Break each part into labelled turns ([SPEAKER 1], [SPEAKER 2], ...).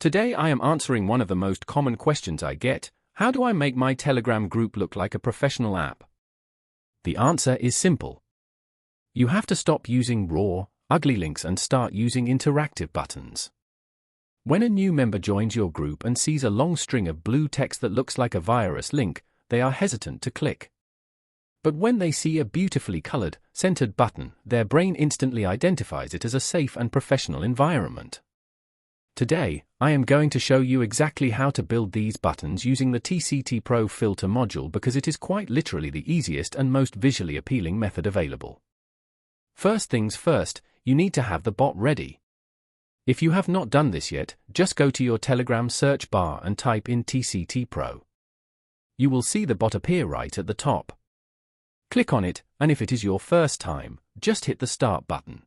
[SPEAKER 1] Today I am answering one of the most common questions I get: how do I make my Telegram group look like a professional app? The answer is simple. You have to stop using raw, ugly links and start using interactive buttons. When a new member joins your group and sees a long string of blue text that looks like a virus link, they are hesitant to click. But when they see a beautifully colored, centered button, their brain instantly identifies it as a safe and professional environment. Today, I am going to show you exactly how to build these buttons using the TCT Pro filter module because it is quite literally the easiest and most visually appealing method available. First things first, you need to have the bot ready. If you have not done this yet, just go to your Telegram search bar and type in TCT Pro. You will see the bot appear right at the top. Click on it, and if it is your first time, just hit the Start button.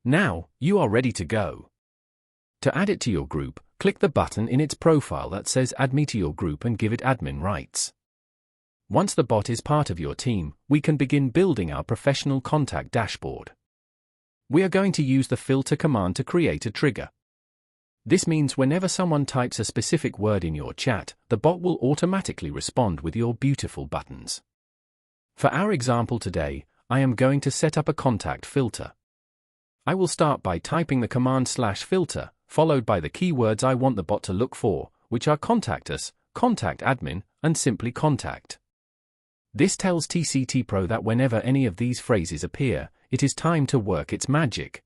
[SPEAKER 1] Now, you are ready to go. To add it to your group, click the button in its profile that says Add me to your group and give it admin rights. Once the bot is part of your team, we can begin building our professional contact dashboard. We are going to use the filter command to create a trigger. This means whenever someone types a specific word in your chat, the bot will automatically respond with your beautiful buttons. For our example today, I am going to set up a contact filter. I will start by typing the command /filter, followed by the keywords I want the bot to look for, which are contact us, contact admin, and simply contact. This tells TCT Pro that whenever any of these phrases appear, it is time to work its magic.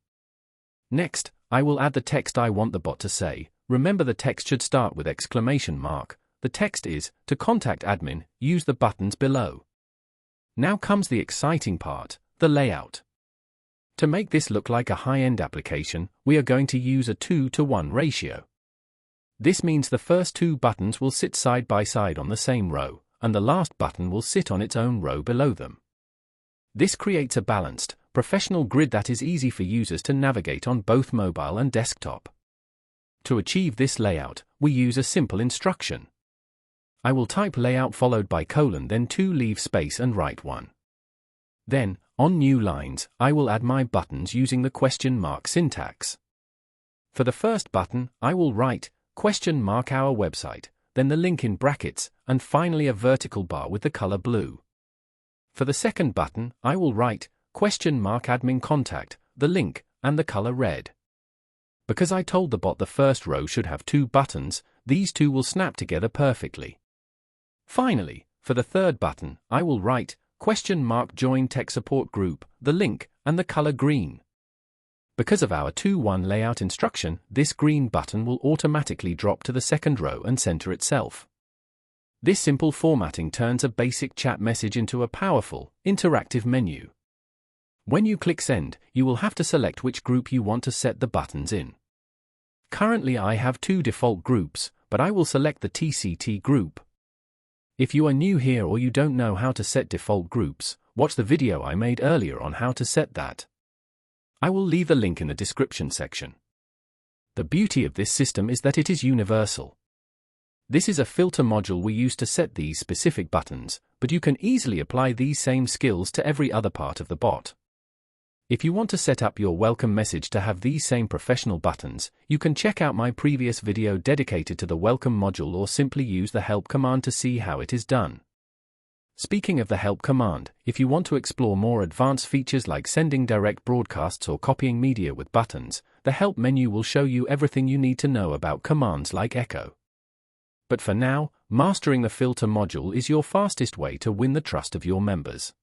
[SPEAKER 1] Next, I will add the text I want the bot to say. Remember, the text should start with exclamation mark. The text is, to contact admin, use the buttons below. Now comes the exciting part, the layout. To make this look like a high-end application, we are going to use a 2:1 ratio. This means the first two buttons will sit side by side on the same row, and the last button will sit on its own row below them. This creates a balanced, professional grid that is easy for users to navigate on both mobile and desktop. To achieve this layout, we use a simple instruction. I will type layout followed by colon, then 2 leave space and write 1. Then, on new lines, I will add my buttons using the question mark syntax. For the first button, I will write question mark our website, then the link in brackets, and finally a vertical bar with the color blue. For the second button, I will write question mark admin contact, the link, and the color red. Because I told the bot the first row should have 2 buttons, these two will snap together perfectly. Finally, for the third button, I will write question mark join tech support group, the link, and the color green. Because of our 2:1 layout instruction, this green button will automatically drop to the second row and center itself. This simple formatting turns a basic chat message into a powerful, interactive menu. When you click send, you will have to select which group you want to set the buttons in. Currently I have 2 default groups, but I will select the TCT group. If you are new here or you don't know how to set default groups, watch the video I made earlier on how to set that. I will leave the link in the description section. The beauty of this system is that it is universal. This is a filter module we use to set these specific buttons, but you can easily apply these same skills to every other part of the bot. If you want to set up your welcome message to have these same professional buttons, you can check out my previous video dedicated to the welcome module or simply use the help command to see how it is done. Speaking of the help command, if you want to explore more advanced features like sending direct broadcasts or copying media with buttons, the help menu will show you everything you need to know about commands like echo. But for now, mastering the filter module is your fastest way to win the trust of your members.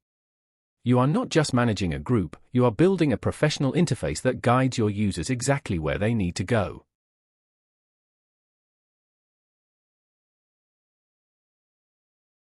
[SPEAKER 1] You are not just managing a group, you are building a professional interface that guides your users exactly where they need to go.